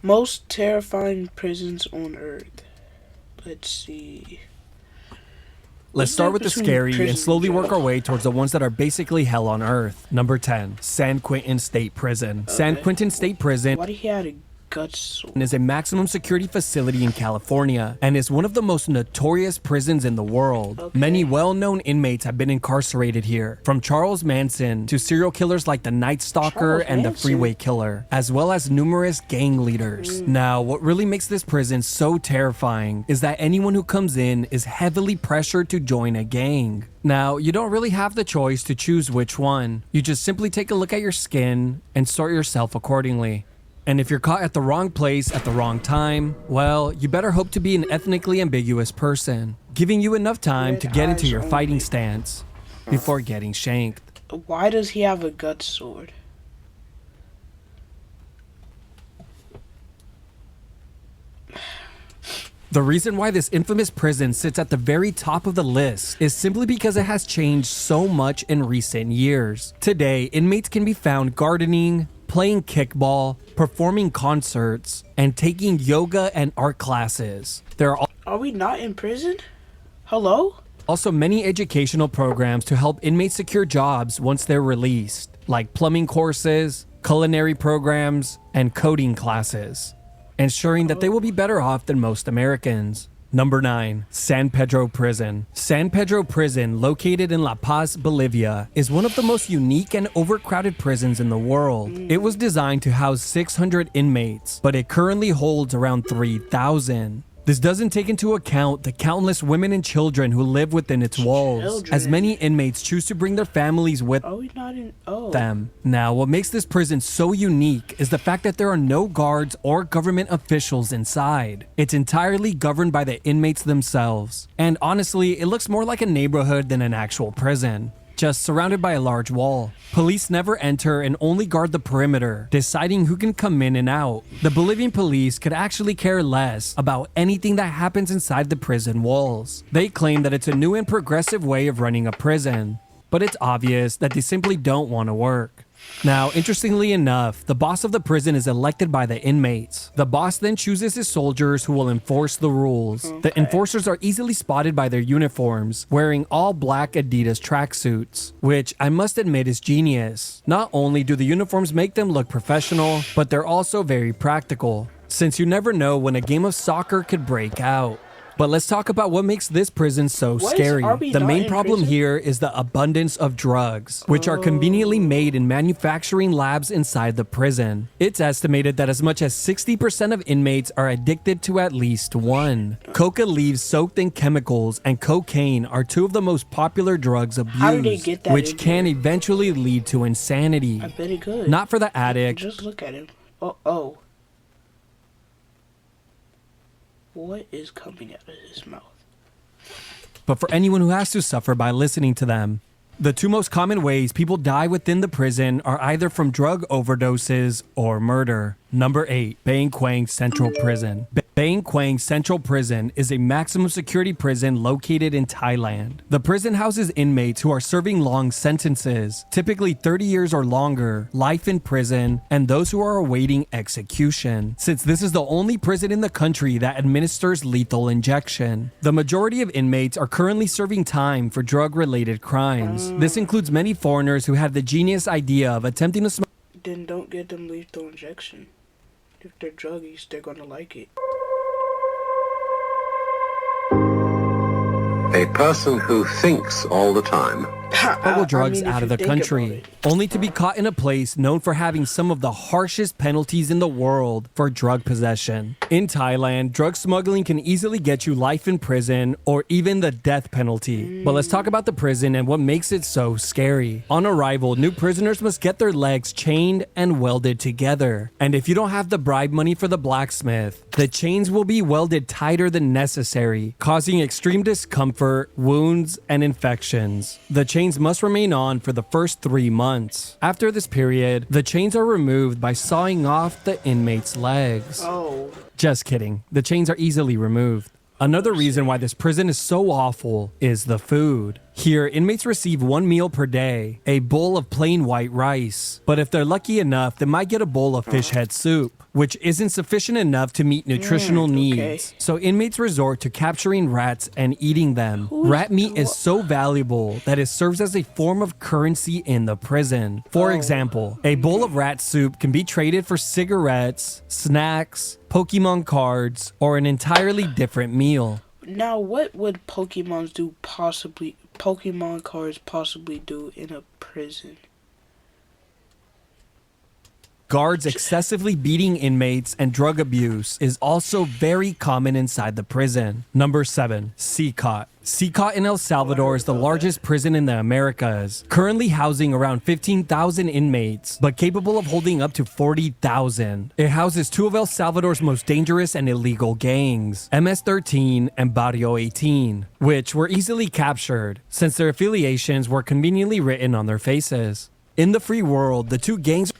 Most terrifying prisons on Earth. Let's see. Let's start with the scary and slowly work our way towards the ones that are basically hell on Earth. Number 10, San Quentin State Prison. Okay. San Quentin State Prison. Why do he have a gut sword? Is a maximum security facility in California and is one of the most notorious prisons in the world. Okay. Many well-known inmates have been incarcerated here, from Charles Manson to serial killers like the Night Stalker and the Freeway Killer, as well as numerous gang leaders. Now, what really makes this prison so terrifying is that anyone who comes in is heavily pressured to join a gang. Now, you don't really have the choice to choose which one. You just simply take a look at your skin and sort yourself accordingly. And if you're caught at the wrong place at the wrong time, well, you better hope to be an ethnically ambiguous person, giving you enough time to get into your fighting stance before getting shanked. Why does he have a gut sword? The reason why this infamous prison sits at the very top of the list is simply because it has changed so much in recent years. Today, inmates can be found gardening, playing kickball, performing concerts, and taking yoga and art classes. Are we not in prison? Hello? Also many educational programs to help inmates secure jobs once they're released, like plumbing courses, culinary programs, and coding classes, ensuring that they will be better off than most Americans. Number 9, San Pedro Prison. San Pedro Prison, located in La Paz, Bolivia, is one of the most unique and overcrowded prisons in the world. It was designed to house 600 inmates, but it currently holds around 3,000. This doesn't take into account the countless women and children who live within its walls, as many inmates choose to bring their families with them. Now, what makes this prison so unique is the fact that there are no guards or government officials inside. It's entirely governed by the inmates themselves. And honestly, it looks more like a neighborhood than an actual prison, just surrounded by a large wall. Police never enter and only guard the perimeter, deciding who can come in and out. The Bolivian police could actually care less about anything that happens inside the prison walls. They claim that it's a new and progressive way of running a prison, but it's obvious that they simply don't want to work. Now, interestingly enough, the boss of the prison is elected by the inmates. The boss then chooses his soldiers who will enforce the rules. Okay. The enforcers are easily spotted by their uniforms, wearing all black Adidas tracksuits, which I must admit is genius. Not only do the uniforms make them look professional, but they're also very practical, since you never know when a game of soccer could break out. But let's talk about what makes this prison so scary. The main problem here is the abundance of drugs, which are conveniently made in manufacturing labs inside the prison. It's estimated that as much as 60% of inmates are addicted to at least one. Coca leaves soaked in chemicals and cocaine are two of the most popular drugs abused, which can eventually lead to insanity. I bet it could. Not for the addict. Just look at him. Oh. What is coming out of his mouth? But for anyone who has to suffer by listening to them. The two most common ways people die within the prison are either from drug overdoses or murder. Number 8, Bang Quang Central Prison. Bang Quang Central Prison is a maximum security prison located in Thailand. The prison houses inmates who are serving long sentences, typically 30 years or longer, life in prison, and those who are awaiting execution, since this is the only prison in the country that administers lethal injection. The majority of inmates are currently serving time for drug-related crimes. This includes many foreigners who had the genius idea of attempting to smoke. Then don't get them lethal injection. If they're druggies, they're gonna like it. A person who thinks all the time. Drugs out of the country, only to be caught in a place known for having some of the harshest penalties in the world for drug possession. In Thailand, drug smuggling can easily get you life in prison or even the death penalty. But let's talk about the prison and what makes it so scary. On arrival, new prisoners must get their legs chained and welded together. And if you don't have the bribe money for the blacksmith, the chains will be welded tighter than necessary, causing extreme discomfort, wounds, and infections. The chains must remain on for the first 3 months. After this period, the chains are removed by sawing off the inmate's legs. Oh. Just kidding. The chains are easily removed. Another reason why this prison is so awful is the food. Here, inmates receive one meal per day, a bowl of plain white rice. But if they're lucky enough, they might get a bowl of fish head soup, which isn't sufficient enough to meet nutritional needs. So inmates resort to capturing rats and eating them. Rat meat is so valuable that it serves as a form of currency in the prison. For example, a bowl of rat soup can be traded for cigarettes, snacks, Pokemon cards, or an entirely different meal. Now, what would Pokemon cards possibly do in a prison? Guards excessively beating inmates and drug abuse is also very common inside the prison. Number 7, CCOT. CCOT in El Salvador is the largest prison in the Americas, currently housing around 15,000 inmates, but capable of holding up to 40,000. It houses two of El Salvador's most dangerous and illegal gangs, MS-13 and Barrio 18, which were easily captured since their affiliations were conveniently written on their faces. In the free world, the two gangs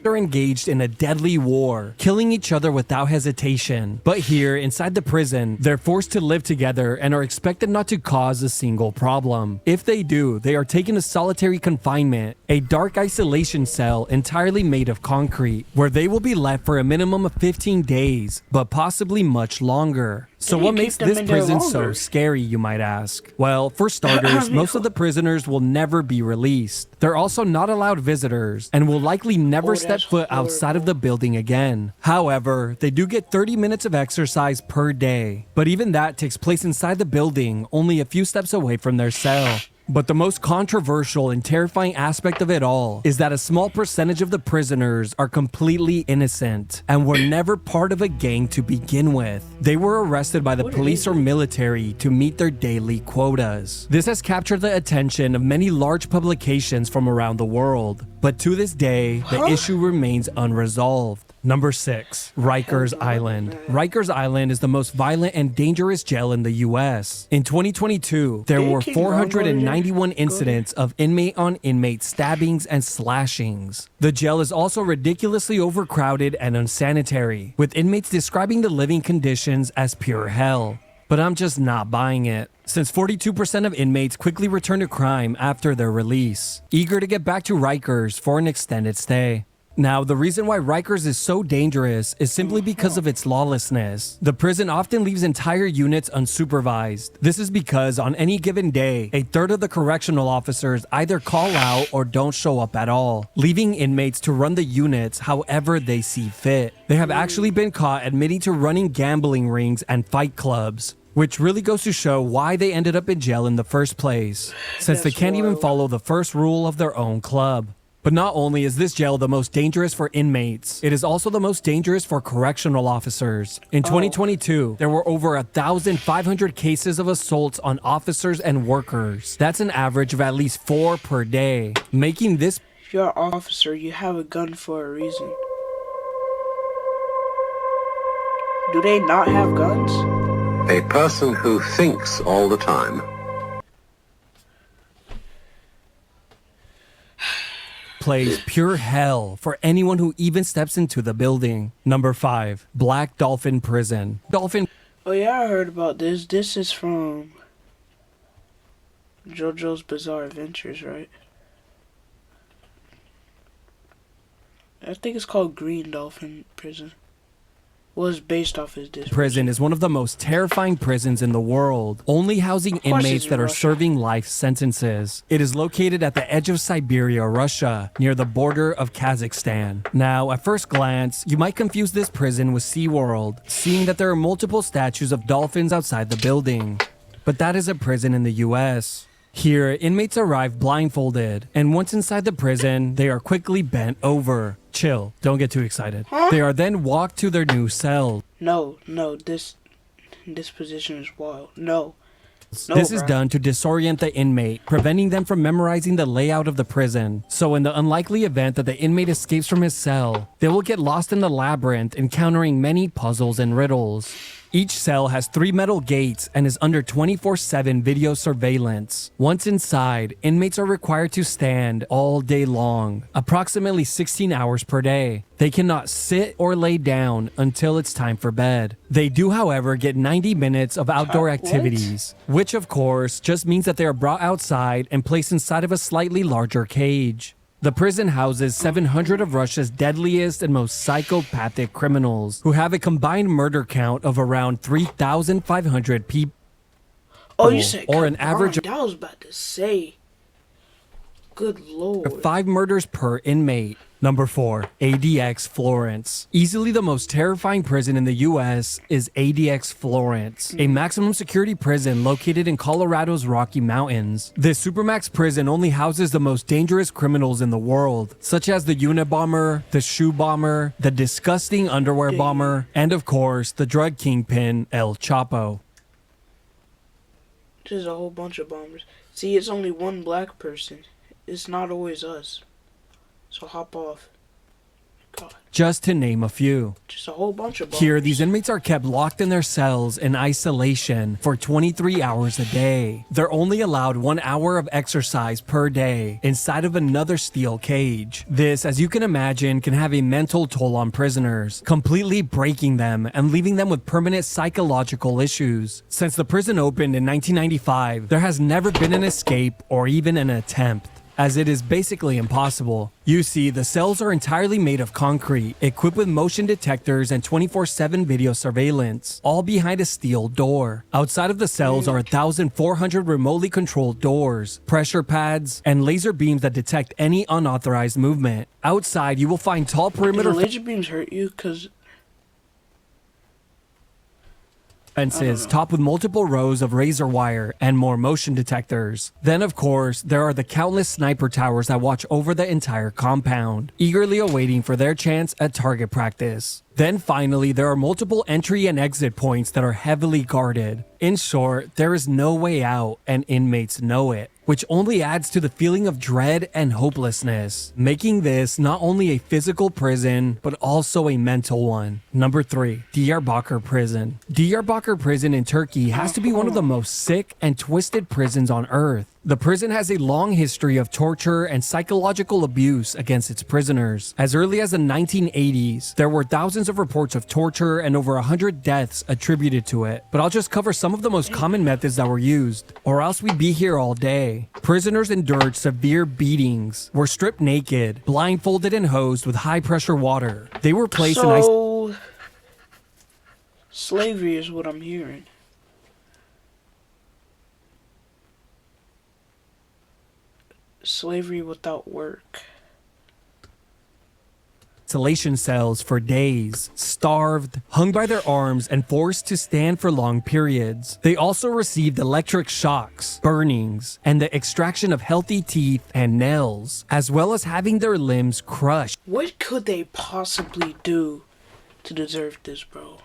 are engaged in a deadly war, killing each other without hesitation. But here, inside the prison, they're forced to live together and are expected not to cause a single problem. If they do, they are taken to solitary confinement, a dark isolation cell entirely made of concrete, where they will be left for a minimum of 15 days, but possibly much longer. So what makes this prison so scary, you might ask? Well, for starters, most of the prisoners will never be released. They're also not allowed visitors and will likely never step foot outside of the building again. However, they do get 30 minutes of exercise per day, but even that takes place inside the building, only a few steps away from their cell. But the most controversial and terrifying aspect of it all is that a small percentage of the prisoners are completely innocent and were never part of a gang to begin with. They were arrested by the police or military to meet their daily quotas. This has captured the attention of many large publications from around the world, but to this day, the issue remains unresolved. Number 6, Rikers Island. Rikers Island is the most violent and dangerous jail in the US. In 2022, there were 491 incidents of inmate-on-inmate stabbings and slashings. The jail is also ridiculously overcrowded and unsanitary, with inmates describing the living conditions as pure hell. But I'm just not buying it, since 42% of inmates quickly return to crime after their release, eager to get back to Rikers for an extended stay. Now, the reason why Rikers is so dangerous is simply because of its lawlessness. The prison often leaves entire units unsupervised. This is because on any given day, a third of the correctional officers either call out or don't show up at all, leaving inmates to run the units however they see fit. They have actually been caught admitting to running gambling rings and fight clubs, which really goes to show why they ended up in jail in the first place, since they can't even follow the first rule of their own club. But not only is this jail the most dangerous for inmates, it is also the most dangerous for correctional officers. In 2022, there were over 1,500 cases of assaults on officers and workers. That's an average of at least 4 per day, making this... If you're an officer, you have a gun for a reason. Do they not have guns? A person who thinks all the time. Plays pure hell for anyone who even steps into the building. Number 5, Black Dolphin Prison. Oh yeah, I heard about this. This is from JoJo's Bizarre Adventures, right? I think it's called Green Dolphin Prison. Was based off of this. Prison is one of the most terrifying prisons in the world, only housing inmates that are serving life sentences. It is located at the edge of Siberia, Russia, near the border of Kazakhstan. Now, at first glance, you might confuse this prison with SeaWorld, seeing that there are multiple statues of dolphins outside the building. But that is a prison in the US. Here, inmates arrive blindfolded, and once inside the prison, they are quickly bent over. Chill, don't get too excited. They are then walked to their new cell. No, this position is wild. No, this is done to disorient the inmate, preventing them from memorizing the layout of the prison. So in the unlikely event that the inmate escapes from his cell, they will get lost in the labyrinth, encountering many puzzles and riddles. Each cell has 3 metal gates and is under 24/7 video surveillance. Once inside, inmates are required to stand all day long, approximately 16 hours per day. They cannot sit or lay down until it's time for bed. They do, however, get 90 minutes of outdoor activities, which of course just means that they are brought outside and placed inside of a slightly larger cage. The prison houses 700 of Russia's deadliest and most psychopathic criminals, who have a combined murder count of around 3,500 people. Oh, you said or an average I was about to say. Good lord. of 5 murders per inmate. Number 4, ADX Florence. Easily the most terrifying prison in the US is ADX Florence, a maximum security prison located in Colorado's Rocky Mountains. This supermax prison only houses the most dangerous criminals in the world, such as the Unabomber, the Shoe Bomber, the disgusting Underwear Bomber, and of course, the drug kingpin El Chapo. There's a whole bunch of bombers. See, it's only one black person. It's not always us. So hop off. God. Just to name a few. Just a whole bunch of bombers. Here, these inmates are kept locked in their cells in isolation for 23 hours a day. They're only allowed 1 hour of exercise per day inside of another steel cage. This, as you can imagine, can have a mental toll on prisoners, completely breaking them and leaving them with permanent psychological issues. Since the prison opened in 1995, there has never been an escape or even an attempt, as it is basically impossible. You see, the cells are entirely made of concrete, equipped with motion detectors and 24/7 video surveillance, all behind a steel door. Outside of the cells are 1,400 remotely controlled doors, pressure pads, and laser beams that detect any unauthorized movement. Outside, you will find tall perimeter Do laser beams hurt you? Because fences topped with multiple rows of razor wire and more motion detectors. Then, of course, there are the countless sniper towers that watch over the entire compound, eagerly awaiting for their chance at target practice. Then finally, there are multiple entry and exit points that are heavily guarded. In short, there is no way out, and inmates know it, which only adds to the feeling of dread and hopelessness, making this not only a physical prison, but also a mental one. Number 3, Diyarbakir Prison. Diyarbakir Prison in Turkey has to be one of the most sick and twisted prisons on earth. The prison has a long history of torture and psychological abuse against its prisoners. As early as the 1980s, there were thousands of reports of torture and over 100 deaths attributed to it. But I'll just cover some of the most common methods that were used, or else we'd be here all day. Prisoners endured severe beatings, were stripped naked, blindfolded and hosed with high-pressure water. They were placed in slavery is what I'm hearing. Slavery without work. isolation cells for days, starved, hung by their arms, and forced to stand for long periods. They also received electric shocks, burnings, and the extraction of healthy teeth and nails, as well as having their limbs crushed. What could they possibly do to deserve this, bro?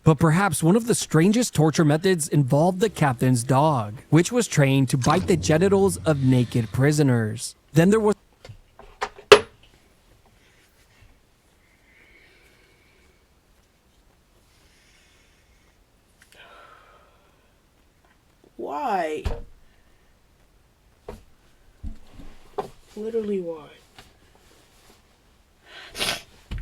But perhaps one of the strangest torture methods involved the captain's dog, which was trained to bite the genitals of naked prisoners. Then there was Why? Literally why?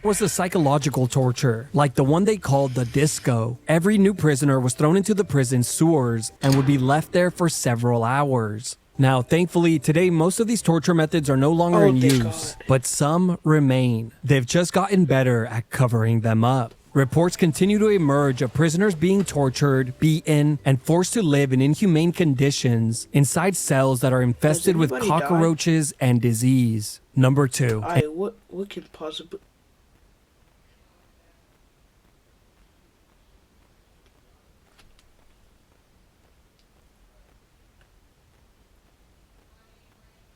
the psychological torture, like the one they called the disco. Every new prisoner was thrown into the prison sewers and would be left there for several hours. Now, thankfully, today most of these torture methods are no longer in use, but some remain. They've just gotten better at covering them up. Reports continue to emerge of prisoners being tortured, beaten, and forced to live in inhumane conditions inside cells that are infested with cockroaches and disease. Number 2. What could possibly...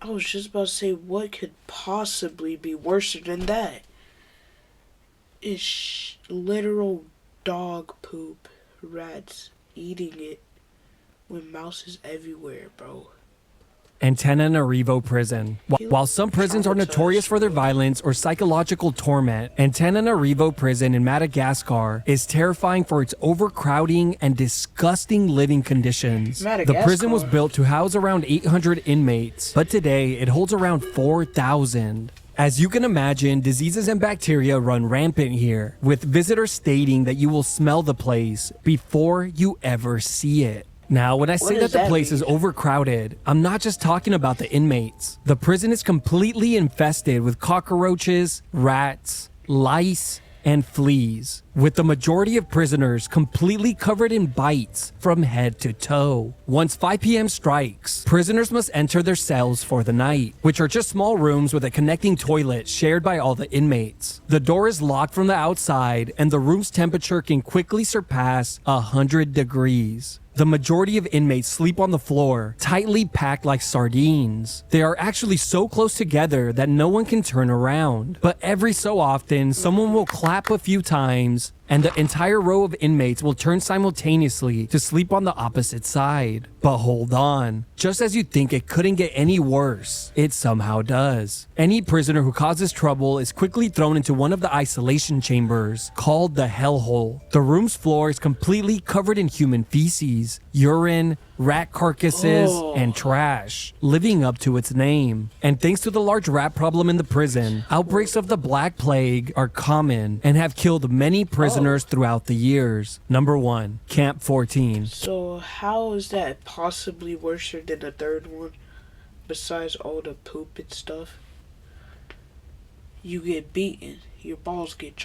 I was just about to say, what could possibly be worse than that? It's literal dog poop, rats eating it with mouses everywhere, bro. Antananarivo Prison. While some prisons are notorious for their violence or psychological torment, Antananarivo Prison in Madagascar is terrifying for its overcrowding and disgusting living conditions. The prison was built to house around 800 inmates, but today it holds around 4,000. As you can imagine, diseases and bacteria run rampant here, with visitors stating that you will smell the place before you ever see it. Now, when I say that the place is overcrowded, I'm not just talking about the inmates. The prison is completely infested with cockroaches, rats, lice, and fleas, with the majority of prisoners completely covered in bites from head to toe. Once 5 p.m. strikes, prisoners must enter their cells for the night, which are just small rooms with a connecting toilet shared by all the inmates. The door is locked from the outside, and the room's temperature can quickly surpass 100 degrees. The majority of inmates sleep on the floor, tightly packed like sardines. They are actually so close together that no one can turn around. But every so often, someone will clap a few times, and the entire row of inmates will turn simultaneously to sleep on the opposite side. But hold on, just as you think it couldn't get any worse, it somehow does. Any prisoner who causes trouble is quickly thrown into one of the isolation chambers, called the hellhole. The room's floor is completely covered in human feces, urine, rat carcasses, and trash, living up to its name. And thanks to the large rat problem in the prison, outbreaks of the Black Plague are common and have killed many prisoners throughout the years. Number 1, Camp 14. So how is that possibly worse than the third one, besides all the poop and stuff? You get beaten, your balls get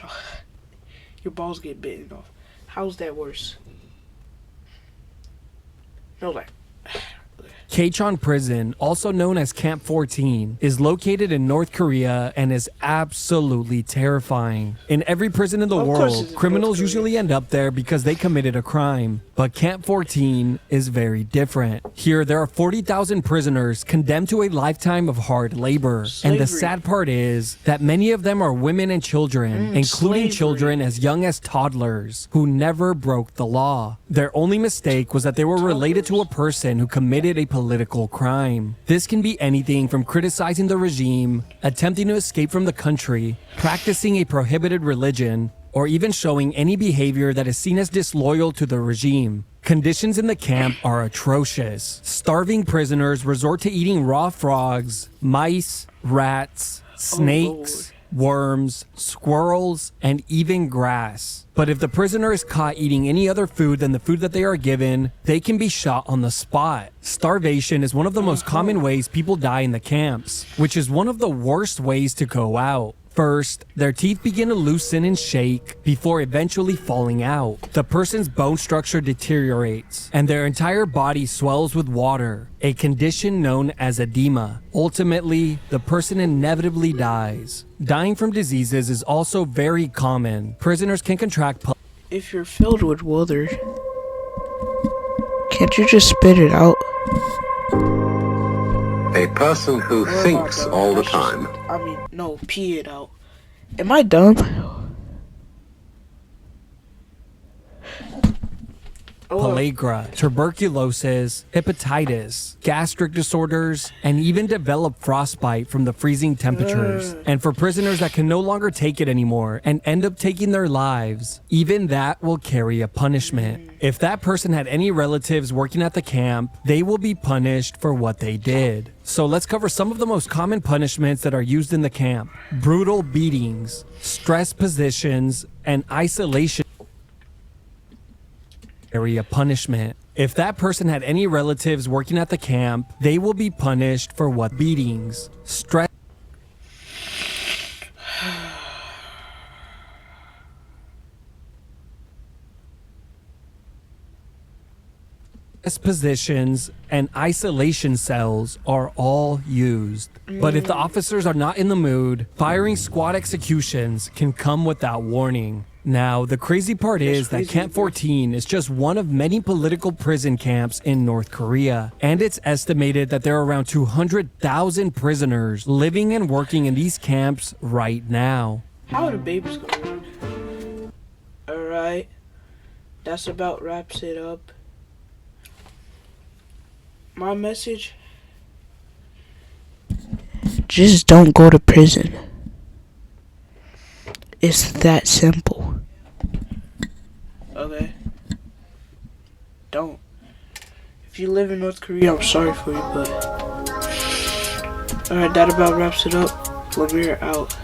bitten off. How's that worse? No, like... Kachon Prison, also known as Camp 14, is located in North Korea and is absolutely terrifying. In every prison in the world, criminals usually end up there because they committed a crime. But Camp 14 is very different. Here, there are 40,000 prisoners condemned to a lifetime of hard labor. And the sad part is that many of them are women and children, including children as young as toddlers, who never broke the law. Their only mistake was that they were related to a person who committed a political crime. This can be anything from criticizing the regime, attempting to escape from the country, practicing a prohibited religion, or even showing any behavior that is seen as disloyal to the regime. Conditions in the camp are atrocious. Starving prisoners resort to eating raw frogs, mice, rats, snakes, worms, squirrels, and even grass. But if the prisoner is caught eating any other food than the food that they are given, they can be shot on the spot. Starvation is one of the most common ways people die in the camps, which is one of the worst ways to go out. First, their teeth begin to loosen and shake before eventually falling out. The person's bone structure deteriorates, and their entire body swells with water, a condition known as edema. Ultimately, the person inevitably dies. Dying from diseases is also very common. Prisoners can contract If you're filled with water, can't you just spit it out? A person who thinks all the time. No, pee it out. Am I dumb? pellagra, tuberculosis, hepatitis, gastric disorders, and even develop frostbite from the freezing temperatures. And for prisoners that can no longer take it anymore and end up taking their lives, even that will carry a punishment. If that person had any relatives working at the camp, they will be punished for what they did. So let's cover some of the most common punishments that are used in the camp. Brutal beatings, stress positions, and isolation carry a punishment. If that person had any relatives working at the camp, they will be punished for what? Beatings, stress positions, and isolation cells are all used. But if the officers are not in the mood, firing squad executions can come without warning. Now, the crazy part is that Camp 14 is just one of many political prison camps in North Korea, and it's estimated that there are around 200,000 prisoners living and working in these camps right now. How are the babies going? Alright, that's about wraps it up. My message Just don't go to prison. It's that simple. Okay? Don't. If you live in North Korea, I'm sorry for you, but... Alright, that about wraps it up. Lemire out.